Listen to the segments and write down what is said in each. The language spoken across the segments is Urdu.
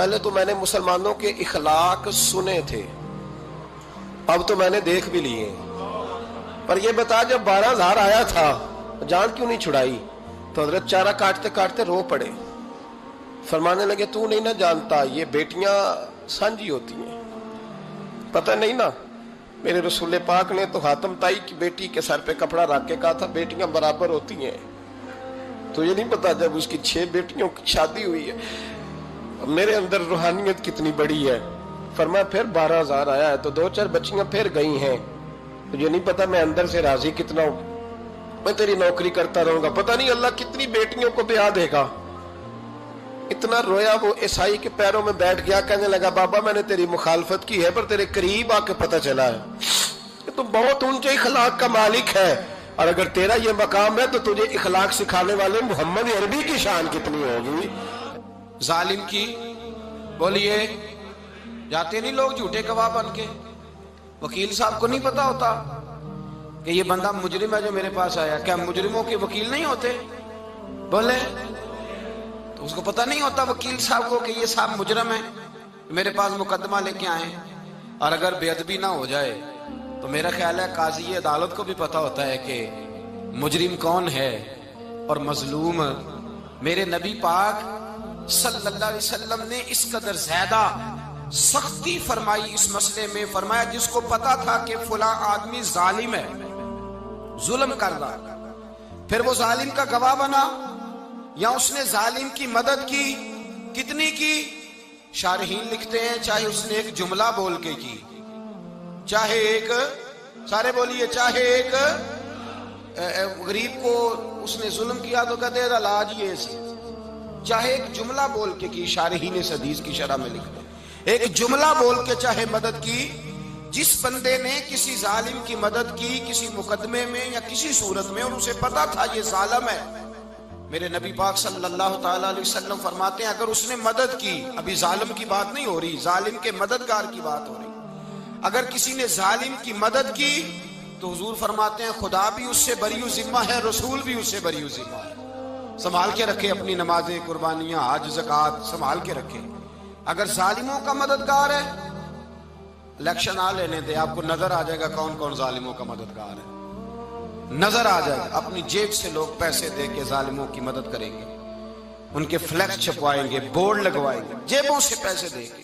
پہلے تو میں نے مسلمانوں کے اخلاق سنے تھے، اب تو میں نے دیکھ بھی لیے، پر یہ بتا جب 12,000 آیا تھا جان کیوں نہیں چھڑائی؟ تو حضرت چارہ کاٹتے کاٹتے رو پڑے، فرمانے لگے تو نہیں نہ جانتا یہ بیٹیاں سانجھی ہوتی ہیں، پتہ نہیں نا؟ میرے رسول پاک نے تو حاتم تائی کی بیٹی کے سر پہ کپڑا رکھ کے کہا تھا بیٹیاں برابر ہوتی ہیں، تو یہ نہیں پتا جب اس کی 6 بیٹیوں کی شادی ہوئی ہے میرے اندر روحانیت کتنی بڑی ہے۔ فرمایا پھر 12,000 آیا ہے تو 2-4 بچیاں پھر گئی ہیں، تجھے نہیں پتا میں اندر سے راضی کتنا ہوں، میں تیری نوکری کرتا رہوں گا، پتہ نہیں اللہ کتنی بیٹیوں کو بیاہ دے گا۔ اتنا رویا وہ عیسائی کے پیروں میں بیٹھ گیا، کہنے لگا بابا میں نے تیری مخالفت کی ہے پر تیرے قریب آ کے پتہ چلا ہے کہ تو بہت اونچے اخلاق کا مالک ہے، اور اگر تیرا یہ مقام ہے تو تجھے اخلاق سکھانے والے محمد عربی کی شان کتنی ہوگی۔ ظالم کی بولیے جاتے نہیں لوگ جھوٹے گواہ بن کے، وکیل صاحب کو نہیں پتا ہوتا کہ یہ بندہ مجرم ہے جو میرے پاس آیا، کیا مجرموں کے وکیل نہیں ہوتے؟ بولے تو اس کو پتہ نہیں ہوتا وکیل صاحب کو کہ یہ صاحب مجرم ہے، میرے پاس مقدمہ لے کے آئے، اور اگر بے ادبی نہ ہو جائے تو میرا خیال ہے قاضی عدالت کو بھی پتا ہوتا ہے کہ مجرم کون ہے اور مظلوم۔ میرے نبی پاک صلی اللہ علیہ وسلم نے اس قدر زیادہ سختی فرمائی اس مسئلے میں، فرمایا جس کو پتا تھا کہ فلاں آدمی ظالم ہے، ظلم کر رہا، پھر وہ ظالم کا گواہ بنا یا اس نے ظالم کی مدد کی، کتنی کی؟ شارحین لکھتے ہیں چاہے اس نے ایک جملہ بول کے کی، چاہے ایک، سارے بولیے، چاہے ایک غریب کو اس نے ظلم کیا تو کہتے ہیں علاج یہ سی، چاہے ایک جملہ بول کے کی، شارحین اس حدیث کی شرح میں لکھتے ہیں ایک جملہ بول کے چاہے مدد کی، جس بندے نے کسی ظالم کی مدد کی کسی مقدمے میں یا کسی صورت میں اور اسے پتا تھا یہ ظالم ہے، میرے نبی پاک صلی اللہ تعالی علیہ وسلم فرماتے ہیں اگر اس نے مدد کی، ابھی ظالم کی بات نہیں ہو رہی، ظالم کے مددگار کی بات ہو رہی، اگر کسی نے ظالم کی مدد کی تو حضور فرماتے ہیں خدا بھی اس سے بری و ذمہ ہے، رسول بھی اس سے بری و ذمہ ہے۔ سنبھال کے رکھے اپنی نمازیں، قربانیاں، حج، زکوٰۃ سنبھال کے رکھے۔ اگر ظالموں کا مددگار ہے، الیکشن آ لینے دے، آپ کو نظر آ جائے گا کون کون ظالموں کا مددگار ہے، نظر آ جائے گا۔ اپنی جیب سے لوگ پیسے دے کے ظالموں کی مدد کریں گے، ان کے فلیکس چھپوائیں گے، بورڈ لگوائیں گے، جیبوں سے پیسے دے کے۔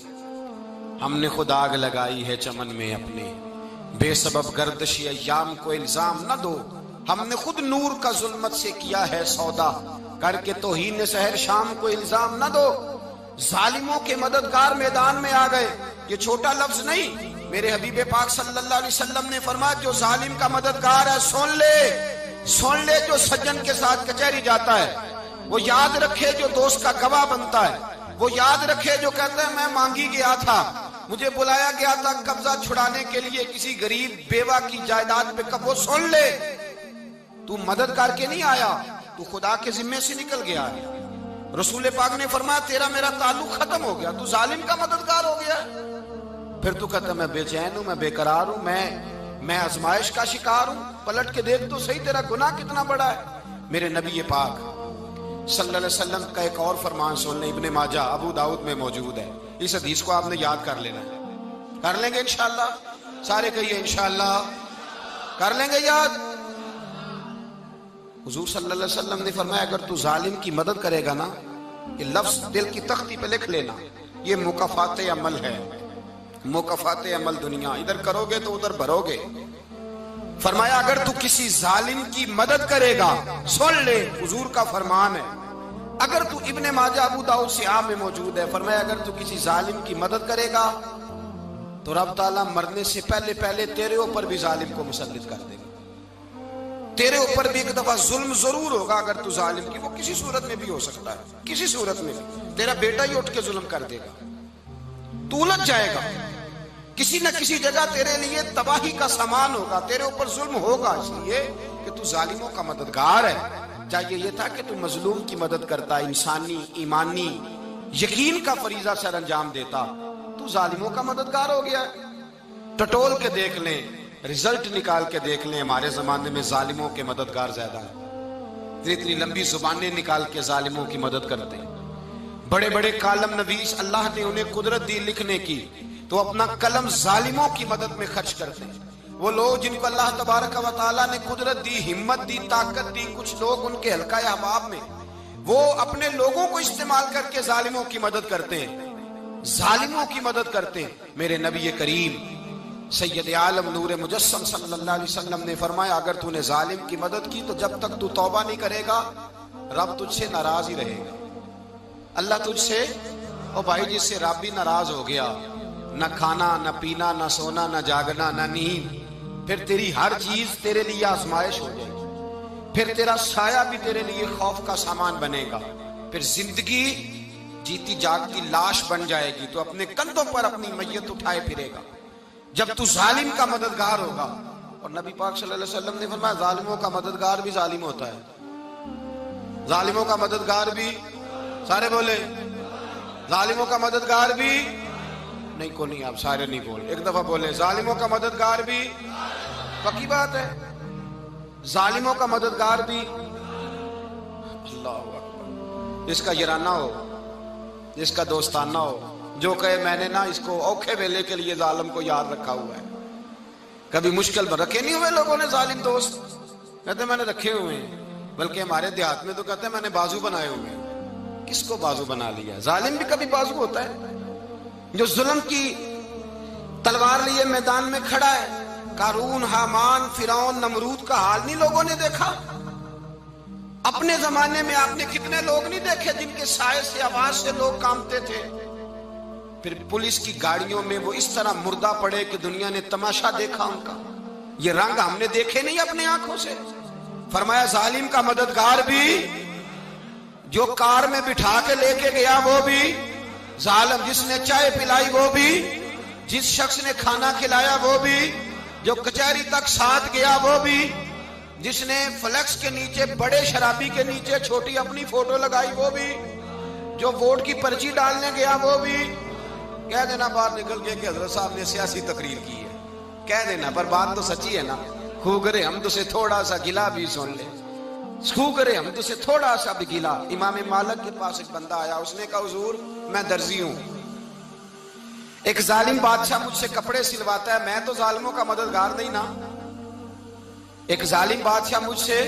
ہم نے خود آگ لگائی ہے چمن میں اپنے، بے سبب گردشی ایام کو الزام نہ دو، ہم نے خود نور کا ظلمت سے کیا ہے سودا، کر کے توہین سحر شام کو الزام نہ دو۔ ظالموں کے مددگار میدان میں آ گئے، یہ چھوٹا لفظ نہیں، میرے حبیب پاک صلی اللہ علیہ وسلم نے فرمایا جو ظالم کا مددگار ہے سن لے جو سجن کے ساتھ کچہری جاتا ہے، وہ یاد رکھے جو دوست کا گواہ بنتا ہے، وہ یاد رکھے جو کہتا ہے میں مانگی گیا تھا، مجھے بلایا گیا تھا قبضہ چھڑانے کے لیے کسی غریب بیوہ کی جائیداد پہ، وہ سن لے تو مدد کر کے نہیں آیا، تو خدا کے ذمے سے نکل گیا ہے۔ رسول پاک نے فرمایا تیرا میرا تعلق ختم ہو گیا، تو ظالم کا مددگار ہو گیا، پھر تو کہتا میں بے چین ہوں، میں بے قرار ہوں، میں آزمائش کا شکار ہوں، پلٹ کے دیکھ تو صحیح تیرا گناہ کتنا بڑا ہے۔ میرے نبی پاک صلی اللہ علیہ وسلم کا ایک اور فرمان سن لیں، ابن ماجہ ابو داؤد میں موجود ہے، اس حدیث کو آپ نے یاد کر لینا ہے، کر لیں گے انشاءاللہ، سارے کہیے انشاءاللہ، کر لیں گے یاد۔ حضور صلی اللہ علیہ وسلم نے فرمایا اگر تو ظالم کی مدد کرے گا نا، یہ لفظ دل کی تختی پہ لکھ لینا، یہ مکافات عمل ہے، مکافات عمل دنیا، ادھر کرو گے تو ادھر بھرو گے۔ فرمایا اگر تو کسی ظالم کی مدد کرے گا، سن لے حضور کا فرمان ہے، اگر تو ابن ماجہ ابو داؤد سیاہ میں موجود ہے، فرمایا اگر تو کسی ظالم کی مدد کرے گا تو رب تعالیٰ مرنے سے پہلے تیرے اوپر بھی ظالم کو مسلط کر دے گا، تیرے اوپر بھی ایک دفعہ ظلم ضرور ہوگا اگر تو ظالم کی، وہ کسی صورت میں بھی ہو سکتا ہے، کسی صورت میں بھی تیرا بیٹا ہی اٹھ کے ظلم کر دے گا، تو الجھ جائے گا، کسی نہ کسی جگہ تیرے لیے تباہی کا سامان ہوگا، تیرے اوپر ظلم ہوگا، اس لیے کہ تو ظالموں کا مددگار ہے۔ چاہیے یہ تھا کہ تو مظلوم کی مدد کرتا، انسانی ایمانی یقین کا فریضہ سر انجام دیتا، تو ظالموں کا مددگار ہو گیا۔ ٹٹول کے دیکھ لیں، رزلٹ نکال کے دیکھ لیں، ہمارے زمانے میں ظالموں کے مددگار زیادہ ہیں، اتنی لمبی زبانیں نکال کے ظالموں کی مدد کرتے ہیں، بڑے بڑے کالم نویس اللہ نے انہیں قدرت دی لکھنے کی، تو اپنا قلم ظالموں کی مدد میں خرچ کرتے ہیں۔ وہ لوگ جن کو اللہ تبارک و تعالیٰ نے قدرت دی، ہمت دی، طاقت دی، کچھ لوگ ان کے حلقہ احباب میں، وہ اپنے لوگوں کو استعمال کر کے ظالموں کی مدد کرتے ہیں، ظالموں کی مدد کرتے ہیں۔ میرے نبی کریم سید عالم نور مجسم صلی اللہ علیہ وسلم نے فرمایا، اگر تو نے ظالم کی مدد کی تو جب تک تو توبہ نہیں کرے گا رب تجھ سے ناراض ہی رہے گا۔ اللہ تجھ سے، او بھائی جس سے رب بھی ناراض ہو گیا، نہ کھانا نہ پینا نہ سونا نہ جاگنا نہ نیند، پھر تیری ہر چیز تیرے لیے آزمائش ہو جائے گی، پھر تیرا سایہ بھی تیرے لیے خوف کا سامان بنے گا، پھر زندگی جیتی جاگتی لاش بن جائے گی، تو اپنے کندھوں پر اپنی میت اٹھائے پھرے گا جب تو ظالم کا مددگار ہوگا۔ اور نبی پاک صلی اللہ علیہ وسلم نے فرمایا، ظالموں کا مددگار بھی ظالم ہوتا ہے، ظالموں کا مددگار بھی، سارے بولے ظالموں کا مددگار بھی نہیں، کو نہیں، آپ سارے نہیں بولے، ایک دفعہ بولے ظالموں کا مددگار بھی، پکی بات ہے، ظالموں کا مددگار بھی۔ اللہ اکبر، جس کا یارانہ ہو، جس کا دوستانہ ہو، جو کہے میں نے نا اس کو اوکھے ویلے کے لیے ظالم کو یاد رکھا ہوا ہے۔ کبھی مشکل میں رکھے نہیں ہوئے لوگوں نے ظالم دوست، کہتے میں نے رکھے ہوئے ہیں، بلکہ ہمارے دیہات میں تو کہتے ہیں میں نے بازو بنائے ہوئے ہیں۔ کس کو بازو بنا لیا؟ ظالم بھی کبھی بازو ہوتا ہے، جو ظلم کی تلوار لیے میدان میں کھڑا ہے۔ قارون، حامان، فرعون، نمرود کا حال نہیں لوگوں نے دیکھا؟ اپنے زمانے میں آپ نے کتنے لوگ نہیں دیکھے جن کے سائے سے، آواز سے لوگ کانپتے تھے؟ پھر پولیس کی گاڑیوں میں وہ اس طرح مردہ پڑے کہ دنیا نے تماشا دیکھا ان کا۔ یہ رنگ ہم نے دیکھے نہیں اپنے آنکھوں سے۔ فرمایا ظالم کا مددگار بھی، جو کار میں بٹھا کے لے کے گیا وہ بھی ظالم، جس نے چائے پلائی وہ بھی، جس شخص نے کھانا کھلایا وہ بھی، جو کچہری تک ساتھ گیا وہ بھی، جس نے فلیکس کے نیچے، بڑے شرابی کے نیچے چھوٹی اپنی فوٹو لگائی وہ بھی، جو ووٹ کی پرچی ڈالنے گیا وہ بھی۔ کہہ دینا باہر نکل کے کہ حضرت صاحب نے سیاسی تقریر کی ہے، کہہ دینا، پر بات تو سچی ہے نا۔ خوگرے حمد سے تھوڑا سا گلا بھی سن لے، خوگرے حمد سے تھوڑا سا بھی گلا۔ امام مالک کے پاس ایک بندہ آیا، اس نے کہا حضور میں درزی ہوں، ایک ظالم بادشاہ مجھ سے کپڑے سلواتا ہے، میں تو ظالموں کا مددگار نہیں نا۔ ایک ظالم بادشاہ مجھ سے،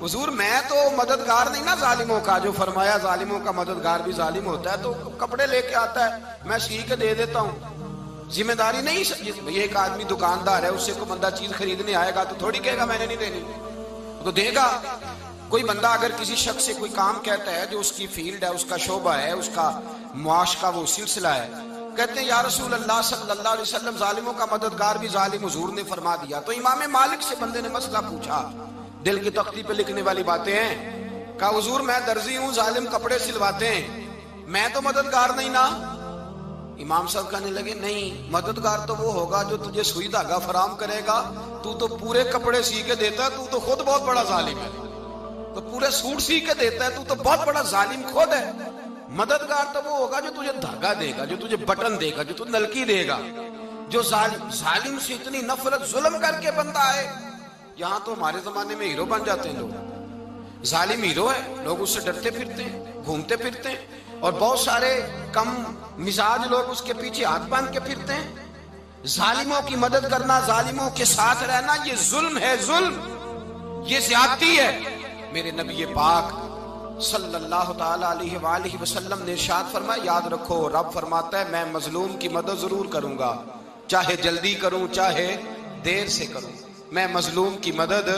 حضور میں تو مددگار نہیں نا ظالموں کا، جو فرمایا ظالموں کا مددگار بھی ظالم ہوتا ہے، تو کپڑے لے کے آتا ہے میں سی کے دے دیتا ہوں، ذمہ داری نہیں۔ یہ ایک آدمی دکاندار ہے، اس سے کوئی بندہ چیز خریدنے آئے گا تو تھوڑی کہے گا میں نے نہیں دینی، تو دے گا۔ کوئی بندہ اگر کسی شخص سے کوئی کام کہتا ہے جو اس کی فیلڈ ہے، اس کا شعبہ ہے، اس کا معاش کا وہ سلسلہ ہے، کہتے ہیں یا رسول اللہ صلی اللہ علیہ وسلم ظالموں کا مددگار بھی ظالم، حضور نے فرما دیا۔ تو امام مالک سے بندے نے مسئلہ پوچھا، دل کی تختی پہ لکھنے والی باتیں ہیں، کہا حضور میں درزی ہوں، ظالم کپڑے سلواتے ہیں، میں تو مددگار نہیں نا۔ امام صاحب کہنے لگے نہیں، مددگار تو وہ ہوگا جو تجھے سوئی دھاگا فراہم کرے گا، تو پورے کپڑے سی کے دیتا ہے، تو خود بہت بڑا ظالم ہے، تو پورے سوٹ سی کے دیتا ہے، تو بہت بڑا ظالم خود ہے۔ مددگار تو وہ ہوگا جو تجھے دھاگا دے گا، جو تجھے بٹن دے گا، جو تجھے نلکی دے گا، جو ظالم سے اتنی نفرت ظلم کر کے بندہ ہے۔ یہاں تو ہمارے زمانے میں ہیرو بن جاتے ہیں لوگ، ظالم ہیرو ہے، لوگ اس سے ڈرتے پھرتے ہیں، گھومتے پھرتے ہیں، اور بہت سارے کم مزاج لوگ اس کے پیچھے ہاتھ باندھ کے پھرتے ہیں۔ ظالموں کی مدد کرنا، ظالموں کے ساتھ رہنا، یہ ظلم ہے، ظلم، یہ زیادتی ہے۔ میرے نبی پاک صلی اللہ تعالی علیہ وآلہ وسلم نے ارشاد فرمایا، یاد رکھو رب فرماتا ہے میں مظلوم کی مدد ضرور کروں گا، چاہے جلدی کروں چاہے دیر سے کروں، میں مظلوم کی مدد۔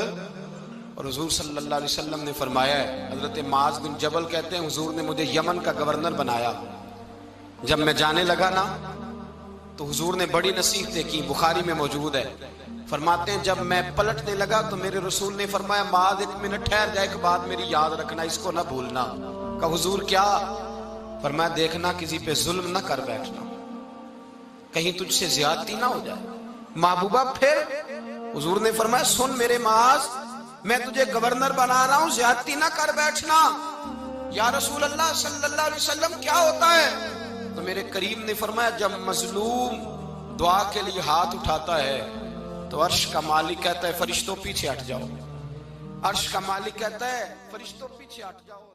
اور حضور صلی اللہ علیہ وسلم نے فرمایا ہے، حضرت معاذ بن جبل کہتے ہیں حضور نے مجھے یمن کا گورنر بنایا، جب میں جانے لگا نا تو حضور نے بڑی نصیحتیں کی، بخاری میں موجود ہے، فرماتے ہیں جب میں پلٹنے لگا تو میرے رسول نے فرمایا معاذ ایک منٹ ٹھہر جا، ایک بات میری یاد رکھنا، اس کو نہ بھولنا۔ کہا حضور کیا؟ فرمایا دیکھنا کسی پہ ظلم نہ کر بیٹھنا، کہیں تجھ سے زیادتی نہ ہو جائے۔ محبوبہ پھر حضور نے فرمایا سن میرے معاذ، میں تجھے گورنر بنا رہا ہوں، زیادتی نہ کر بیٹھنا۔ یا رسول اللہ صلی اللہ علیہ وسلم کیا ہوتا ہے؟ تو میرے کریم نے فرمایا جب مظلوم دعا کے لیے ہاتھ اٹھاتا ہے تو عرش کا مالک کہتا ہے فرشتوں پیچھے ہٹ جاؤ، عرش کا مالک کہتا ہے فرشتوں پیچھے ہٹ جاؤ۔